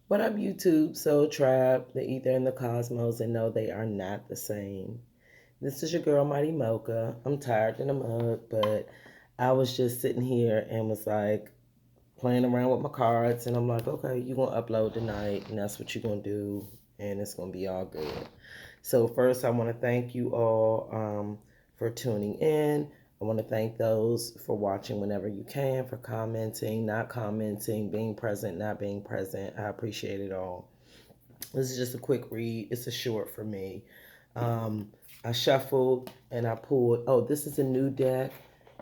What up, YouTube, Soul Tribe, the Ether and the Cosmos, and no, they are not the same. This is your girl, Mighty Mocha. I'm tired in a mug, but I was just sitting here and was like playing around with my cards, and I'm like, okay, you're going to upload tonight, and that's what you're going to do, and it's going to be all good. So, first, I want to thank you all for tuning in. I want to thank those for watching whenever you can, for commenting, not commenting, being present, not being present. I appreciate it all. This is just a quick read. It's a short for me. I shuffled and I pulled. Oh, this is a new deck,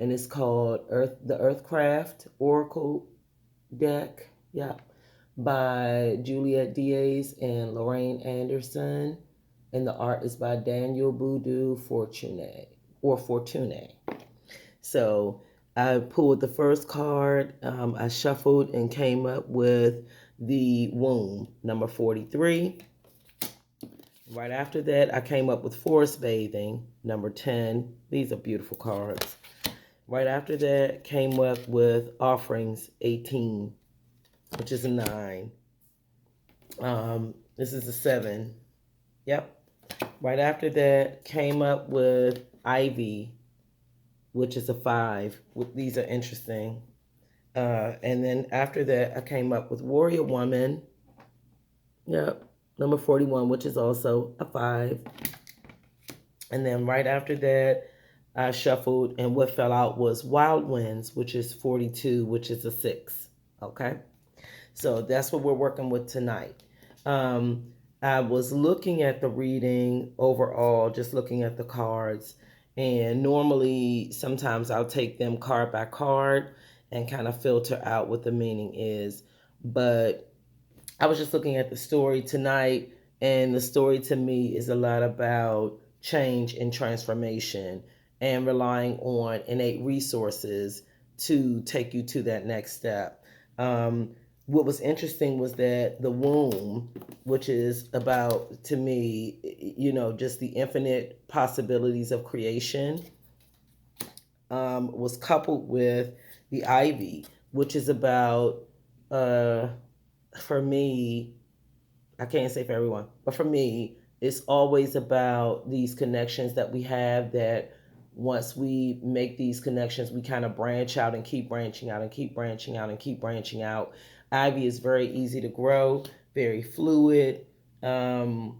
and it's called the Earthcraft Oracle deck. Yeah, by Juliet Diaz and Lorraine Anderson, and the art is by Daniel Boudou Fortune. So I pulled the first card. I shuffled and came up with the womb, number 43. Right after that, I came up with forest bathing, number 10. These are beautiful cards. Right after that, came up with offerings, 18, which is a 9. This is a 7. Yep. Right after that, came up with ivy, which is a 5. These are interesting. And then after that, I came up with warrior woman. Yep. Number 41, which is also a 5. And then right after that, I shuffled, and what fell out was Wild Winds, which is 42, which is a 6. Okay. So that's what we're working with tonight. I was looking at the reading overall, just looking at the cards. And normally, sometimes I'll take them card by card and kind of filter out what the meaning is. But I was just looking at the story tonight, and the story to me is a lot about change and transformation and relying on innate resources to take you to that next step. What was interesting was that the womb, which is about, to me, just the infinite possibilities of creation, was coupled with the ivy, which is about, for me, I can't say for everyone, but for me, it's always about these connections that we have, that once we make these connections, we kind of branch out and keep branching out and keep branching out and keep branching out. Ivy is very easy to grow, very fluid, but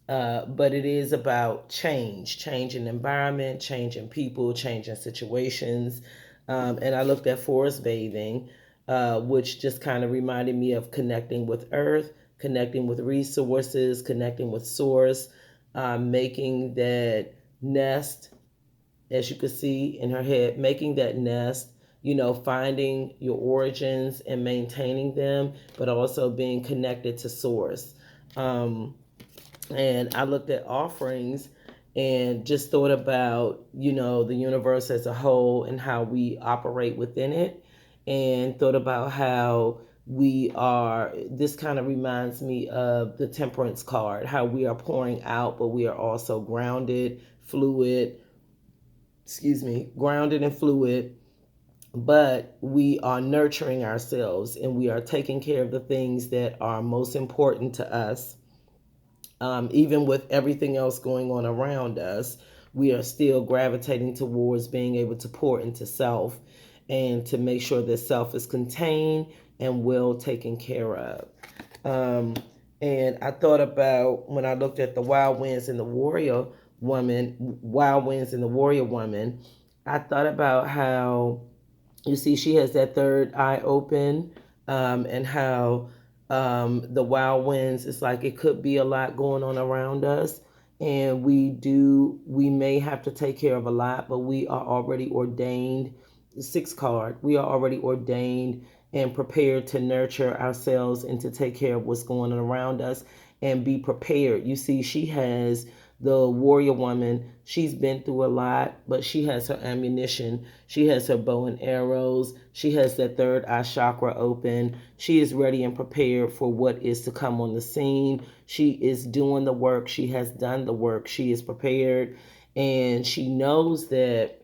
it is about change in environment, change in people, change in situations. And I looked at forest bathing, which just kind of reminded me of connecting with earth, connecting with resources, connecting with source, making that nest, as you could see in her head, making that nest, finding your origins and maintaining them, but also being connected to source. And I looked at offerings and just thought about, the universe as a whole and how we operate within it, and thought about how we are, this kind of reminds me of the temperance card, how we are pouring out, but we are also grounded and fluid, but we are nurturing ourselves and we are taking care of the things that are most important to us. Even with everything else going on around us, we are still gravitating towards being able to pour into self and to make sure that self is contained and well taken care of. Um, and I thought about, when I looked at the Wild Winds and the Warrior Woman, I thought about how, you see, she has that third eye open, and how, the wild winds, it's like it could be a lot going on around us, and we may have to take care of a lot, but we are already ordained. Six card, we are already ordained and prepared to nurture ourselves and to take care of what's going on around us and be prepared. You see, she has, the warrior woman, she's been through a lot, but she has her ammunition. She has her bow and arrows. She has that third eye chakra open. She is ready and prepared for what is to come on the scene. She is doing the work. She has done the work. She is prepared. And she knows that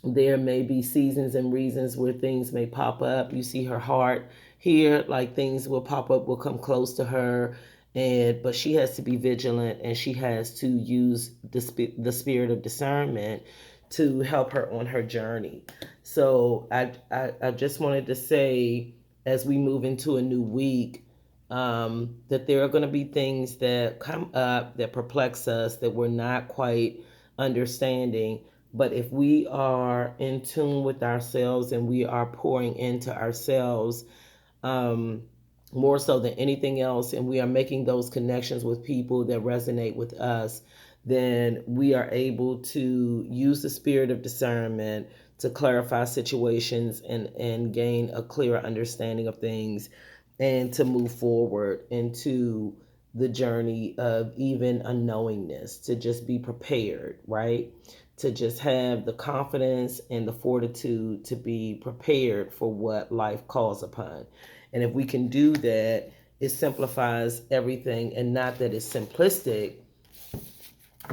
there may be seasons and reasons where things may pop up. You see her heart here, like things will pop up, will come close to her, but she has to be vigilant, and she has to use the spirit of discernment to help her on her journey. So I just wanted to say, as we move into a new week, that there are going to be things that come up that perplex us, that we're not quite understanding. But if we are in tune with ourselves and we are pouring into ourselves, um, more so than anything else, and we are making those connections with people that resonate with us, then we are able to use the spirit of discernment to clarify situations and gain a clearer understanding of things, and to move forward into the journey of even unknowingness, to just be prepared, right? To just have the confidence and the fortitude to be prepared for what life calls upon. And if we can do that, it simplifies everything, and not that it's simplistic,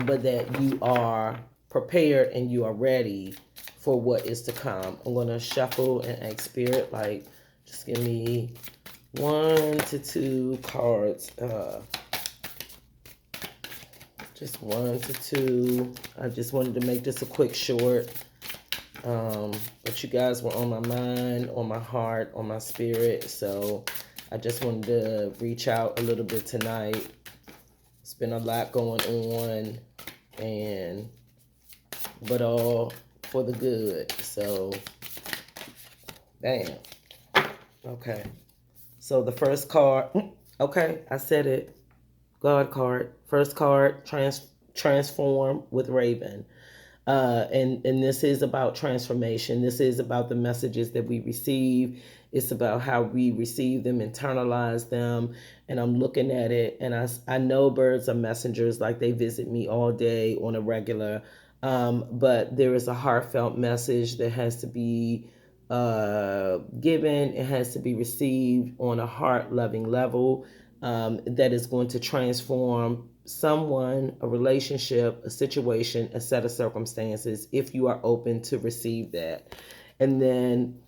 but that you are prepared and you are ready for what is to come. I'm going to shuffle and ask Spirit, like, just give me 1 to 2 cards. Just 1 to 2. I just wanted to make this a quick short. But you guys were on my mind, on my heart, on my spirit. So I just wanted to reach out a little bit tonight. It's been a lot going on, but all for the good. So, bam. Okay. So the first card, okay, I said it. God card. First card, transform with Raven. And this is about transformation. This is about the messages that we receive. It's about how we receive them, internalize them. And I'm looking at it, and I know birds are messengers, like they visit me all day on a regular. But there is a heartfelt message that has to be given. It has to be received on a heart-loving level, that is going to transform someone, a relationship, a situation, a set of circumstances, if you are open to receive that. And then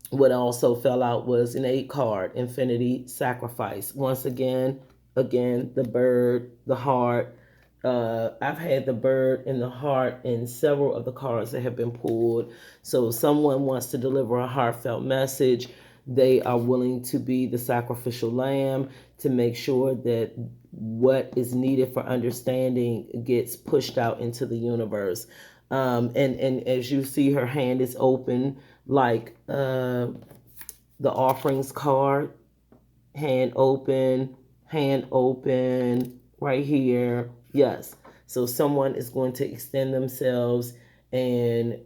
what also fell out was an 8 card, Infinity Sacrifice. Once again, the bird, the heart. I've had the bird and the heart in several of the cards that have been pulled. So if someone wants to deliver a heartfelt message, they are willing to be the sacrificial lamb to make sure that what is needed for understanding gets pushed out into the universe. And as you see, her hand is open, like the offerings card, hand open, right here. Yes. So someone is going to extend themselves and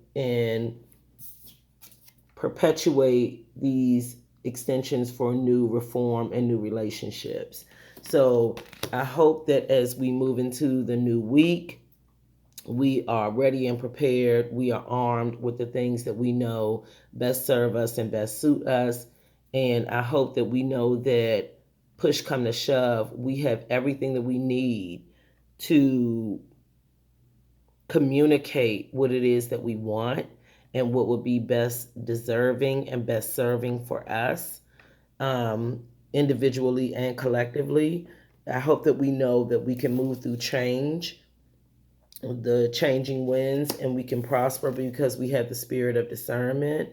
perpetuate these extensions for new reform and new relationships. So I hope that as we move into the new week, we are ready and prepared. We are armed with the things that we know best serve us and best suit us. And I hope that we know that, push come to shove, we have everything that we need to communicate what it is that we want and what would be best deserving and best serving for us, individually and collectively. I hope that we know that we can move through change, the changing winds, and we can prosper because we have the spirit of discernment,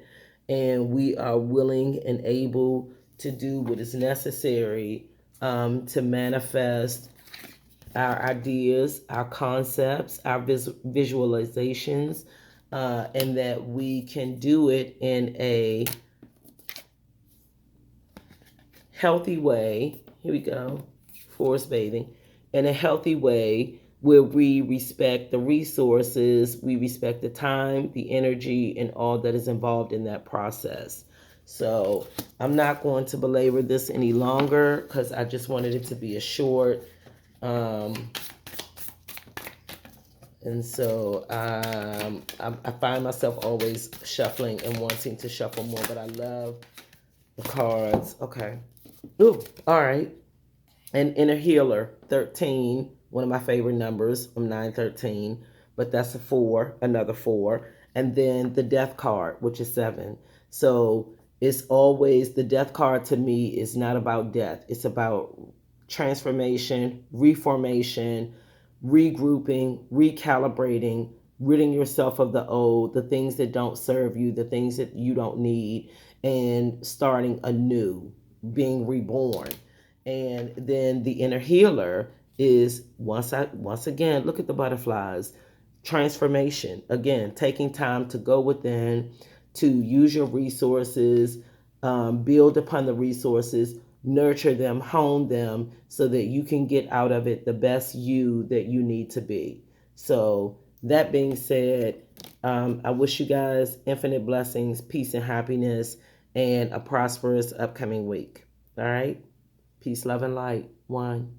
and we are willing and able to do what is necessary, to manifest our ideas, our concepts, our visualizations, and that we can do it in a healthy way. Here we go, forest bathing, in a healthy way where we respect the resources, we respect the time, the energy, and all that is involved in that process. So I'm not going to belabor this any longer because I just wanted it to be a short. And so I find myself always shuffling and wanting to shuffle more, but I love the cards. Okay. Ooh, all right. And Inner Healer, 13, one of my favorite numbers. I'm 913, but that's a 4, another 4. And then the Death card, which is 7. So It's always, the death card to me is not about death. It's about transformation, reformation, regrouping, recalibrating, ridding yourself of the old, the things that don't serve you, the things that you don't need, and starting anew, being reborn. And then the inner healer is, once again, look at the butterflies, transformation. Again, taking time to go within, to use your resources, build upon the resources, nurture them, hone them, so that you can get out of it the best you that you need to be. So, that being said, I wish you guys infinite blessings, peace, and happiness, and a prosperous upcoming week. All right? Peace, love, and light. One.